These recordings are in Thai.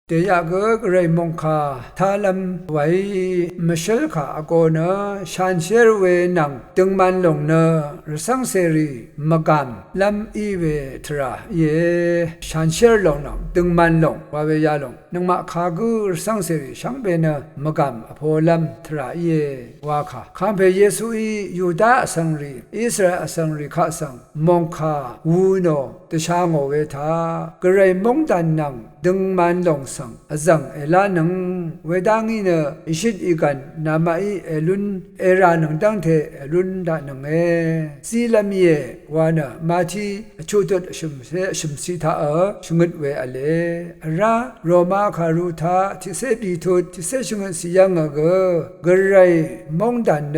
เตียกกระไรมงคาทาลัมไว้มเชลขาอโกเนชันเชรเวนังตึงมันลงเนรสังเสรีมกามลัมอีเวทราเยชันเชรลงนังตึงมันลงวาเวยาลงนังมาคากูรสังเสรีช่างเบเนมกามอโพลัมทราเยวาคาคำเพเยซูอียูดาสังรีอิสราเอลสังรีข้าสังมงคาวูโนตชางโอเวทากระไรมงดันนังดึงมันลงสังจังเอลานังเวดังอินอิชิดอีกันนามาอีเอลุนเอรานังดังเทเอลุนดานังซีลามีเอวานะมาทีชูตุดชุมสีทาชงดเวอเลราโรมาคารุทาทิเสปีทุดทิเสชงดสียังกกระไรมงดันเน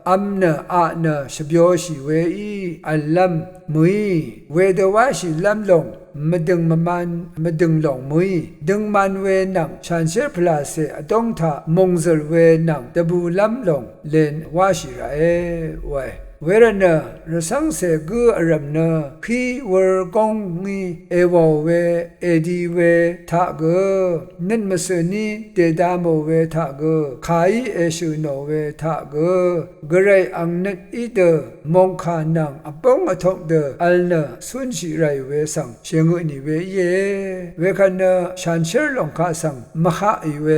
อัมเนอาเนชบโยชิเวอีอัลลัมมุยเวเดวาชิลัมลงมาดึงมันมาดึงหลงมุยดึงมันเวนังฉันเชื่อพลาเสอดงทามงซลเวนังตะบูล้ำลงเลนวาชิระไว้เวรเนรสังเสกุอรัมเนขีวรกงงีเอวเวเอดีเวทะเกนินมสนีเตดามเวทะเกขายเอชูโนเวทะเกกระไรอังนิดอีเดมงคานังอปงอทกเดอัลเนสุนชิไรเวสังเชงุนิเวเยเวคันเนชันเชรลงคาสังมหาอีเว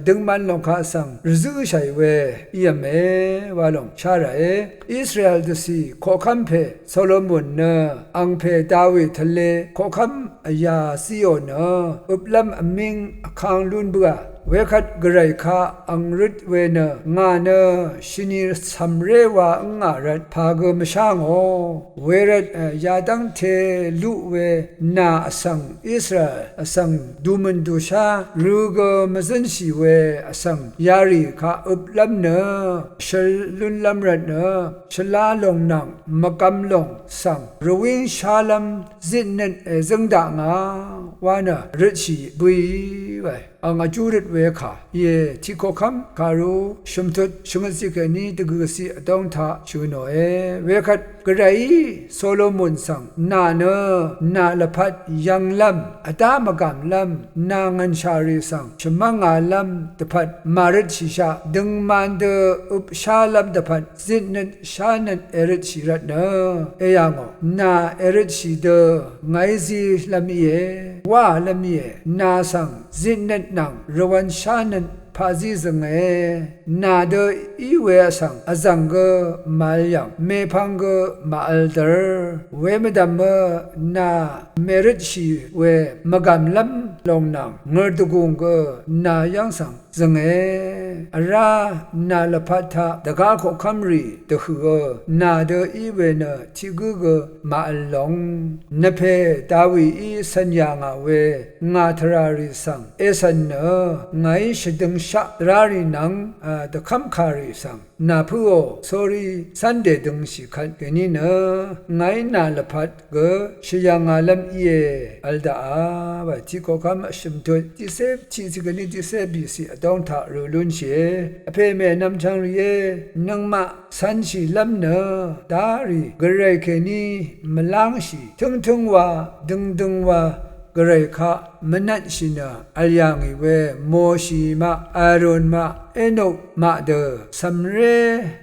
ดึงมันลงคาสังรซูชัยเวเยเมวาลงชาระอิสราเอลดสีขอคำเพโซโลมอนเนอังเพดาวิดทะเลขอคำอยาซิโอเนอุบลัมอมิงคังลุนบัวเวคัดกระไรคาอังริดเวนงาเนชินีสัมเรวางารัดพากมช่างโอเวรัดยาดังเทลุเวนาสังอิสราเอลสังดูมันดูชารูกมซันชีเวสังยาริคาอุบลัมเนชลุนลัมรัดเนชลาลงนังมกำลงสังรวิงชาลัมจินเนจังดางาวานะริชีบุยไวอังจูริตเวขาเยทิโคคัมคารุชุมทุดชุมสิกนีตะกุสิอดองทาชูโนเวคัดกระไรโซโลมอนสังนาเนนาลพัดยังลัมอตามกามลัมนางันชาริสังชมังอาลัมตพัดมาริชิชาดึงมันเดอุปชาลัมตพัดจินนันชานันเอริชิรัตเนเอยังนาเอริชิเดไงซีลัมเยว่าลัมเยนาสังจินนันนังรวันชานันพาซิสงนาเดอีเวสังอจังเกมาลยังเมพังเกมาอัลเดอร์เวมดัมเมนาเมริชีเวมกำลัมลงนังเงรตุกุงเกนายังสังจังรานาลพัทธะตะกาขคัมรีตะหือนาเดอีเวเนทิกุเกมาอัลลงนเพดาวีอีสัญญางาเวงาทราริสังเอสันเนไงชดึงชะรารินังตะคัมคาริสังนาพูโอสอรีซันเดดึงสิขันเกนิเนไงนาลพัดเกชยางาลัมเยอัลดาบะทิโกคัมชิมตุติเซชิซิกนิติเซบิสิดองทารูลุนเชอเพเมนำชังเยนังมาสันชิลัมเนดารีกระไรเคนีมลังชีทึงว่าดึงว่ากระไรคะมนัดชินาอัลยังอีเวโมชีมาอารอนมาเอโนมาเดสัมเร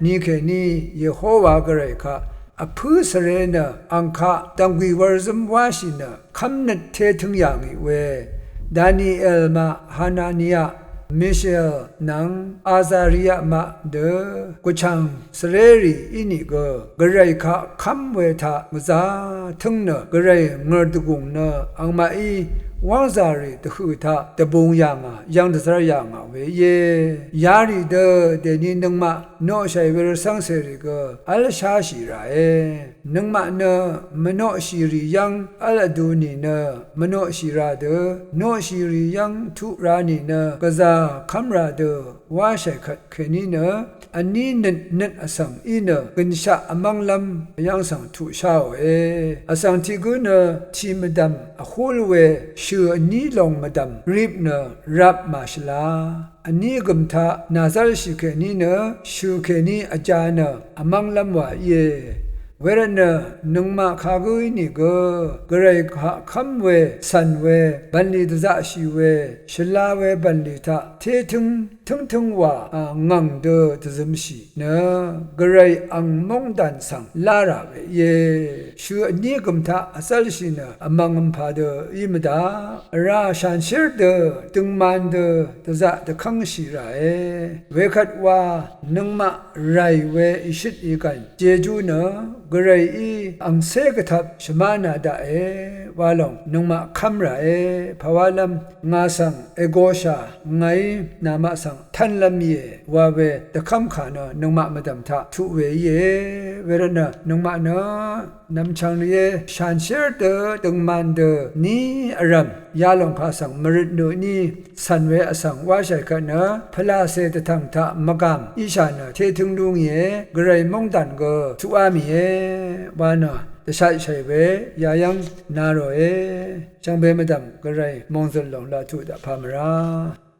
นีเคนีเยโฮวากระไรคะอพูสเรนอังคะตังกีวรซัมวาชินาคำนัดเทถึงอย่างอีเวดานีเอลมาฮานานียมิเชลนังอาซาริยามาเดกุชังสเรรีอินิกกระไรคะคำเวทามซาทึงเนกระไรเงรตุกุงเนอังมาอีวางซารีตะคือทาตะบงยางยังตะสระยางเวเยยารีเดเดนินังมาโนชัยเวรสังเสริกอัลชาชีรานังมาเนมโนชีริยังอัลดูนีเนมโนชีราเดโนชีริยังทุรานีเนกซาคัมราเดวาชัยขัดเคนีเนอันนี้นันอสังอินกันชะอมังลัมยังสังทุชาวอสังที่กุนทีมดัมอโคลเวชื่ออันนี้ลงมาดัมรีบเนรับมาชลาอันนี้กุมทานาซาลชิเคนีเนชูเคนีอาจารย์อมังลัมว่าเย เวรเนนึงมาคากุยนี่ก็กระไรคำเวสันเวบันลีตจะชีเวชลาเวบันลีทะเทถึงว่างังเดตซึมชีเนกระไรอังมงดันสังลาราเวเยชูนี่กุมทะอาศัยชินะมังพาเดอิมดาราชันเชร์เดตึงมันเดตจะตะขังชีไรเวคัดว่านึงมาไรเวอิชิตอีกันเจจูเนกระไรอีอังเซกทับชมานาดาว่าลงนึงมาคำไรภาวะลำงาสังเอโกชาไงนามาสังทันลำเยว่าเวตะคำขานะนึงมามาดำทะทุเวเยเวรนะนึงมาเนนำชังเยชันเชร์เดตึงมันเดนี่อารมยาลงคาสังมริดโนนี่สันเวอสังว่าใช่กันนะพลาเสตทังทะมกามอิชานะเทถึงลุงเยกระไรมงดันก็ทุอามีเยว่านะแต่ใช่เวยายังนาโรเอจังเบมดำกระไรมงสลงลาทุดะพามรา